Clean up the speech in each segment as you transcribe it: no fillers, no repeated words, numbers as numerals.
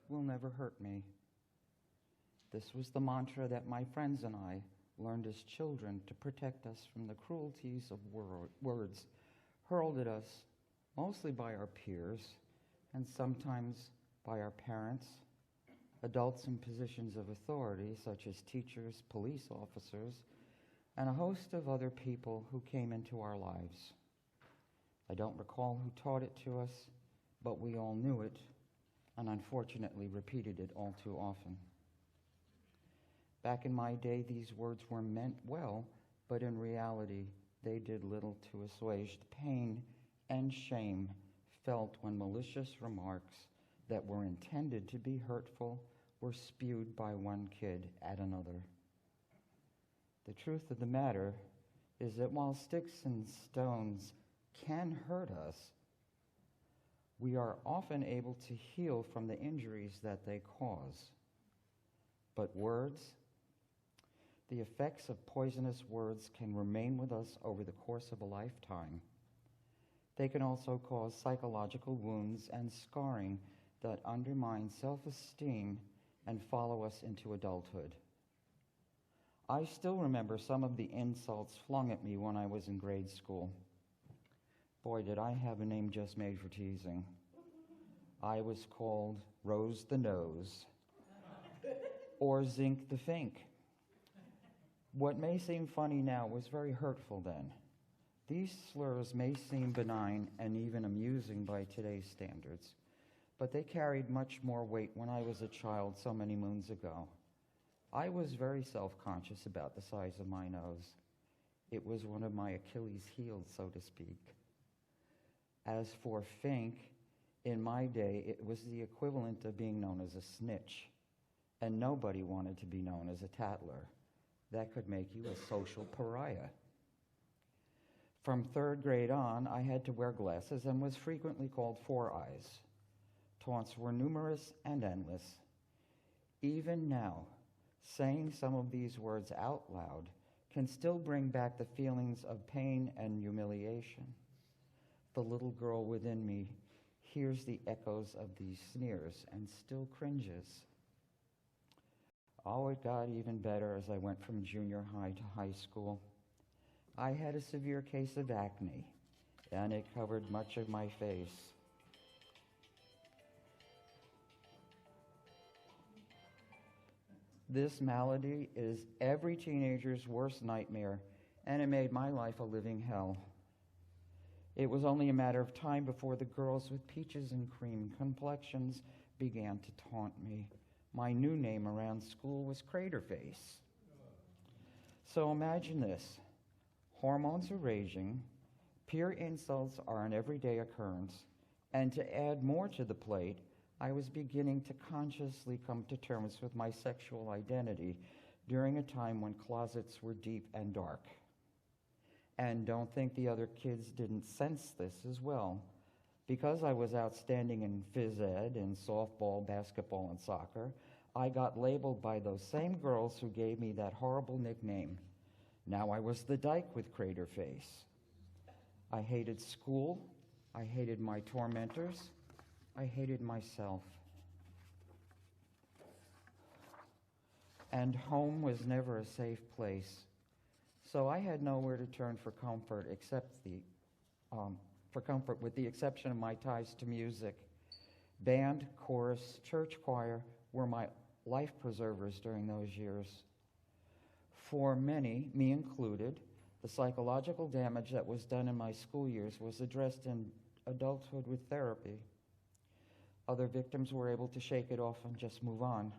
will never hurt me. This was the mantra that my friends and I learned as children to protect us from the cruelties of words hurled at us, mostly by our peers and sometimes by our parents, adults in positions of authority such as teachers, police officers, and a host of other people who came into our lives. I don't recall who taught it to us, but we all knew it and unfortunately repeated it all too often. Back in my day, these words were meant well, but in reality, they did little to assuage the pain and shame felt when malicious remarks that were intended to be hurtful were spewed by one kid at another. The truth of the matter is that while sticks and stones can hurt us, we are often able to heal from the injuries that they cause. But words, the effects of poisonous words can remain with us over the course of a lifetime. They can also cause psychological wounds and scarring that undermine self-esteem and follow us into adulthood. I still remember some of the insults flung at me when I was in grade school. Boy, did I have a name just made for teasing. I was called Rose the Nose or Zink the Fink. What may seem funny now was very hurtful then. These slurs may seem benign and even amusing by today's standards, but they carried much more weight when I was a child so many moons ago. I was very self-conscious about the size of my nose. It was one of my Achilles' heels, so to speak. As for Fink, in my day, it was the equivalent of being known as a snitch, and nobody wanted to be known as a tattler. That could make you a social pariah. From third grade on, I had to wear glasses and was frequently called Four Eyes. Taunts were numerous and endless. Even now, saying some of these words out loud can still bring back the feelings of pain and humiliation. The little girl within me hears the echoes of these sneers and still cringes. Oh, it got even better as I went from junior high to high school. I had a severe case of acne, and it covered much of my face. This malady is every teenager's worst nightmare, and it made my life a living hell. It was only a matter of time before the girls with peaches and cream complexions began to taunt me. My new name around school was Crater Face. So imagine this. Hormones are raging, peer insults are an everyday occurrence, and to add more to the plate, I was beginning to consciously come to terms with my sexual identity during a time when closets were deep and dark. And don't think the other kids didn't sense this as well. Because I was outstanding in phys ed, in softball, basketball, and soccer, I got labeled by those same girls who gave me that horrible nickname. Now I was the dyke with Crater Face. I hated school, I hated my tormentors, I hated myself. And home was never a safe place. So I had nowhere to turn for comfort with the exception of my ties to music. Band, chorus, church choir were my life preservers during those years. For many, me included, the psychological damage that was done in my school years was addressed in adulthood with therapy. Other victims were able to shake it off and just move on.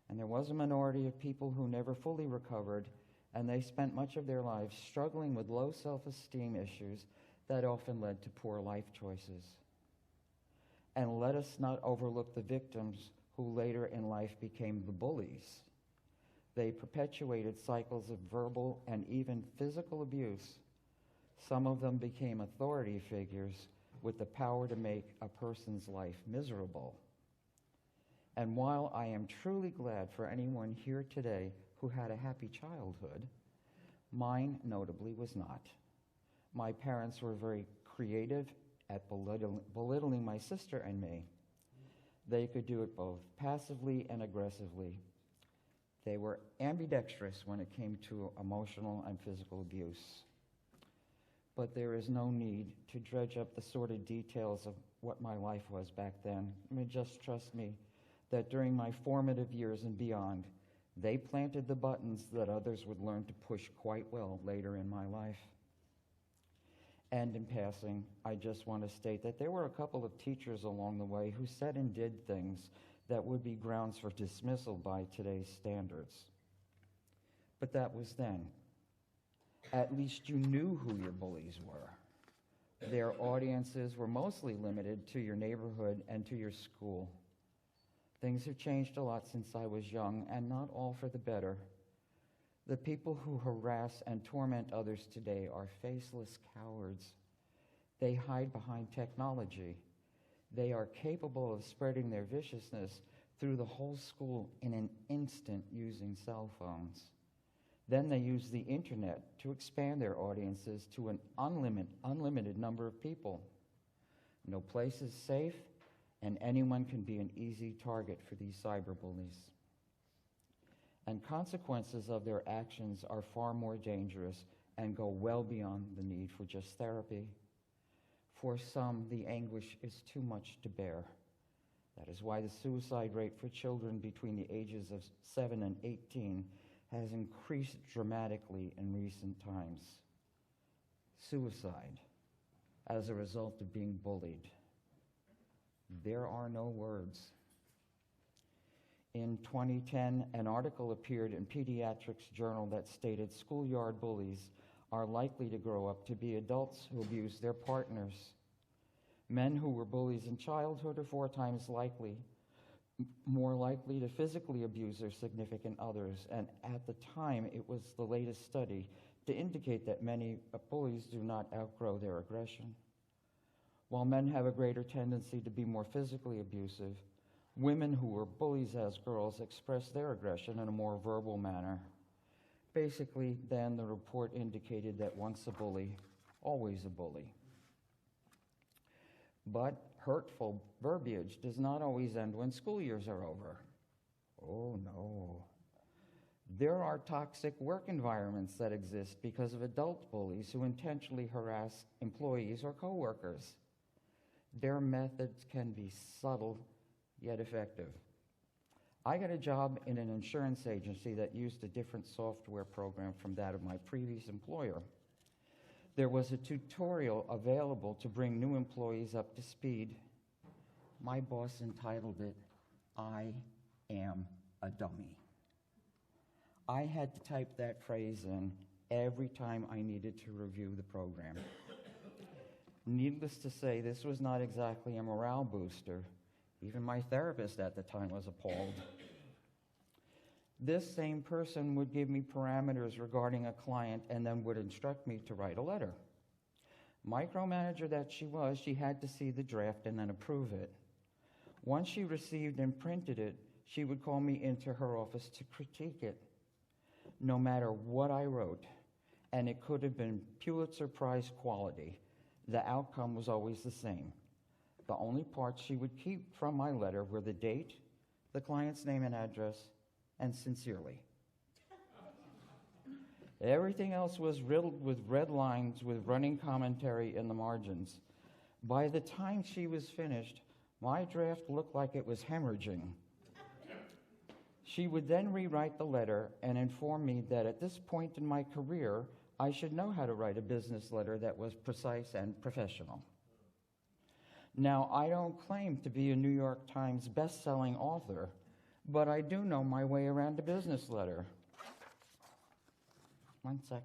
And there was a minority of people who never fully recovered, and they spent much of their lives struggling with low self-esteem issues that often led to poor life choices. And let us not overlook the victims who later in life became the bullies. They perpetuated cycles of verbal and even physical abuse. Some of them became authority figures with the power to make a person's life miserable. And while I am truly glad for anyone here today who had a happy childhood, mine notably was not. My parents were very creative at belittling my sister and me. They could do it both passively and aggressively. They were ambidextrous when it came to emotional and physical abuse. But there is no need to dredge up the sordid details of what my life was back then. I mean, just trust me that during my formative years and beyond, they planted the buttons that others would learn to push quite well later in my life. And in passing, I just want to state that there were a couple of teachers along the way who said and did things that would be grounds for dismissal by today's standards. But that was then. At least you knew who your bullies were. Their audiences were mostly limited to your neighborhood and to your school. Things have changed a lot since I was young, and not all for the better. The people who harass and torment others today are faceless cowards. They hide behind technology. They are capable of spreading their viciousness through the whole school in an instant using cell phones. Then they use the internet to expand their audiences to an unlimited number of people. No place is safe, and anyone can be an easy target for these cyberbullies. And consequences of their actions are far more dangerous and go well beyond the need for just therapy. For some, the anguish is too much to bear. That is why the suicide rate for children between the ages of 7 and 18 has increased dramatically in recent times. Suicide as a result of being bullied. There are no words. In 2010, an article appeared in Pediatrics Journal that stated schoolyard bullies are likely to grow up to be adults who abuse their partners. Men who were bullies in childhood are 4 times more likely to physically abuse their significant others, and at the time it was the latest study to indicate that many bullies do not outgrow their aggression. While men have a greater tendency to be more physically abusive, women who were bullies as girls express their aggression in a more verbal manner. Basically, then, the report indicated that once a bully, always a bully. But hurtful verbiage does not always end when school years are over. Oh, no. There are toxic work environments that exist because of adult bullies who intentionally harass employees or coworkers. Their methods can be subtle, yet effective. I got a job in an insurance agency that used a different software program from that of my previous employer. There was a tutorial available to bring new employees up to speed. My boss entitled it, "I am a dummy." I had to type that phrase in every time I needed to review the program. Needless to say, this was not exactly a morale booster. Even my therapist at the time was appalled. This same person would give me parameters regarding a client and then would instruct me to write a letter. Micromanager that she was, she had to see the draft and then approve it. Once she received and printed it, she would call me into her office to critique it. No matter what I wrote, and it could have been Pulitzer Prize quality, the outcome was always the same. The only parts she would keep from my letter were the date, the client's name and address, and sincerely. Everything else was riddled with red lines with running commentary in the margins. By the time she was finished, my draft looked like it was hemorrhaging. She would then rewrite the letter and inform me that at this point in my career, I should know how to write a business letter that was precise and professional. Now, I don't claim to be a New York Times best-selling author, but I do know my way around a business letter. One sec.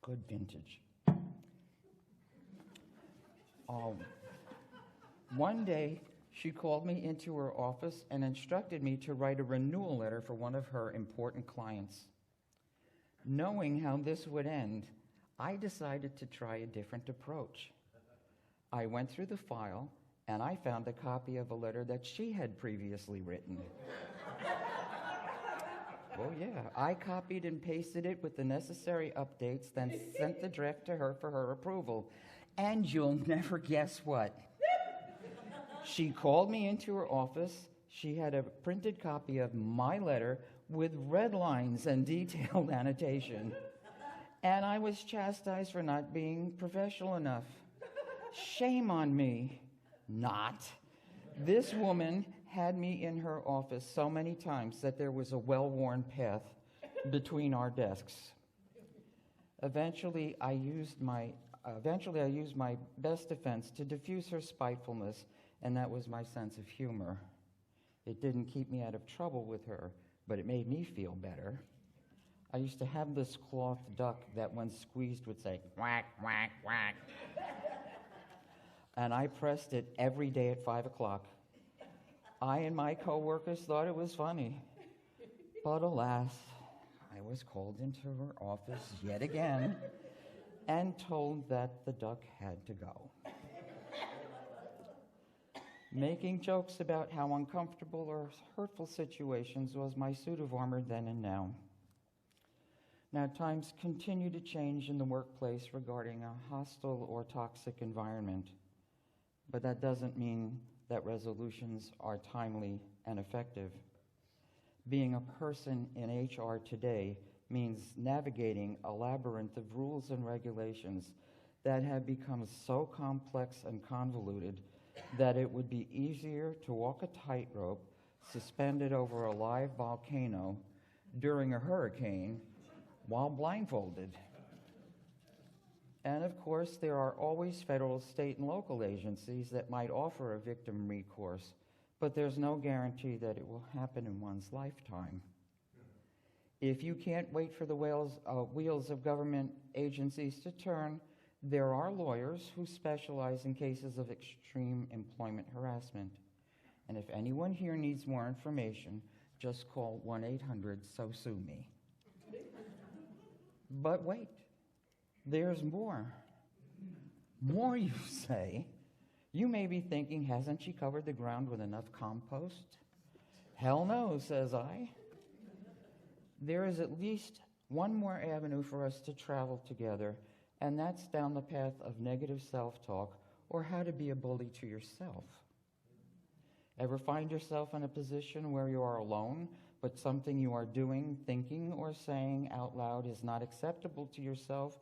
Good vintage. One day, she called me into her office and instructed me to write a renewal letter for one of her important clients. Knowing how this would end, I decided to try a different approach. I went through the file, and I found a copy of a letter that she had previously written. Oh, yeah. I copied and pasted it with the necessary updates, then sent the draft to her for her approval. And you'll never guess what. She called me into her office. She had a printed copy of my letter with red lines and detailed annotation. And I was chastised for not being professional enough. Shame on me. Not. This woman had me in her office so many times that there was a well-worn path between our desks. Eventually, I used my best defense to diffuse her spitefulness, and that was my sense of humor. It didn't keep me out of trouble with her, but it made me feel better. I used to have this cloth duck that when squeezed would say, "Quack, quack, quack." And I pressed it every day at 5 o'clock. I and my coworkers thought it was funny. But alas, I was called into her office yet again and told that the duck had to go. Making jokes about how uncomfortable or hurtful situations was my suit of armor then and now. Now, times continue to change in the workplace regarding a hostile or toxic environment, but that doesn't mean that resolutions are timely and effective. Being a person in HR today means navigating a labyrinth of rules and regulations that have become so complex and convoluted that it would be easier to walk a tightrope suspended over a live volcano during a hurricane while blindfolded. And of course, there are always federal, state, and local agencies that might offer a victim recourse, but there's no guarantee that it will happen in one's lifetime. If you can't wait for the wheels of government agencies to turn, there are lawyers who specialize in cases of extreme employment harassment. And if anyone here needs more information, just call 1-800-SO-SUE-ME. But wait, there's more. More, you say? You may be thinking, hasn't she covered the ground with enough compost? Hell no, says I. There is at least one more avenue for us to travel together, and that's down the path of negative self-talk or how to be a bully to yourself. Ever find yourself in a position where you are alone, but something you are doing, thinking, or saying out loud is not acceptable to yourself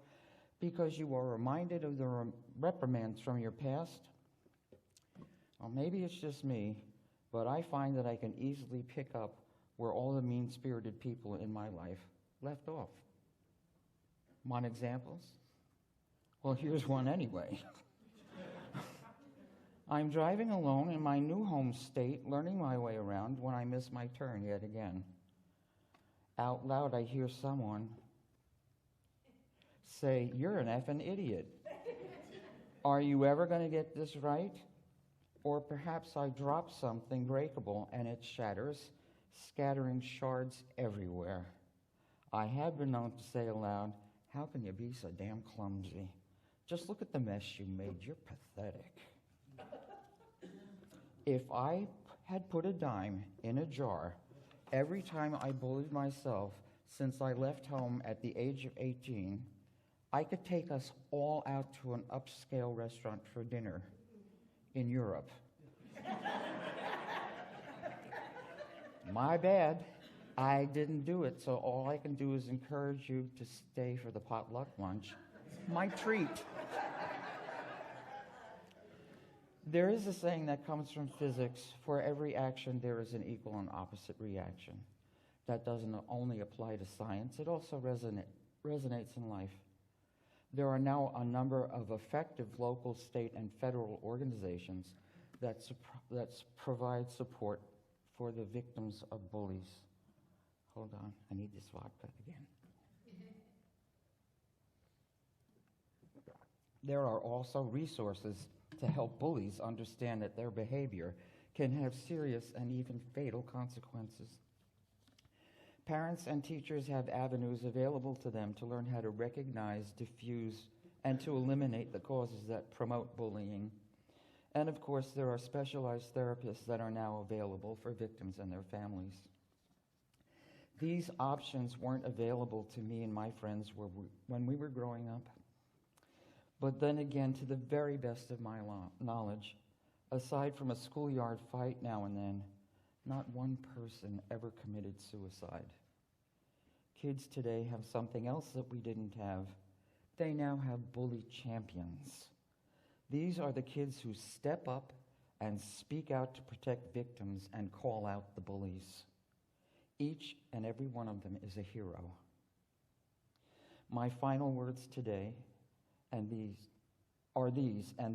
because you are reminded of the reprimands from your past? Well, maybe it's just me, but I find that I can easily pick up where all the mean-spirited people in my life left off. Want examples? Well, here's one anyway. I'm driving alone in my new home state, learning my way around when I miss my turn yet again. Out loud, I hear someone say, "You're an effing idiot. Are you ever going to get this right?" Or perhaps I drop something breakable and it shatters, scattering shards everywhere. I have been known to say aloud, "How can you be so damn clumsy? Just look at the mess you made. You're pathetic." If I had put a dime in a jar every time I bullied myself since I left home at the age of 18, I could take us all out to an upscale restaurant for dinner in Europe. My bad. I didn't do it, so all I can do is encourage you to stay for the potluck lunch. My treat. There is a saying that comes from physics: for every action, there is an equal and opposite reaction. That doesn't only apply to science, it also resonates in life. There are now a number of effective local, state, and federal organizations that provide support for the victims of bullies. Hold on, I need this vodka again. There are also resources to help bullies understand that their behavior can have serious and even fatal consequences. Parents and teachers have avenues available to them to learn how to recognize, diffuse, and to eliminate the causes that promote bullying. And of course, there are specialized therapists that are now available for victims and their families. These options weren't available to me and my friends when we were growing up. But then again, to the very best of my knowledge, aside from a schoolyard fight now and then, not one person ever committed suicide. Kids today have something else that we didn't have. They now have bully champions. These are the kids who step up and speak out to protect victims and call out the bullies. Each and every one of them is a hero. My final words today and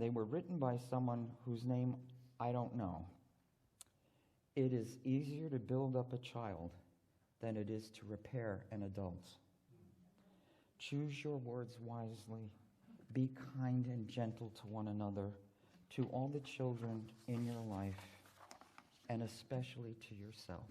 they were written by someone whose name I don't know. It is easier to build up a child than it is to repair an adult. Choose your words wisely. Be kind and gentle to one another, to all the children in your life, and especially to yourself.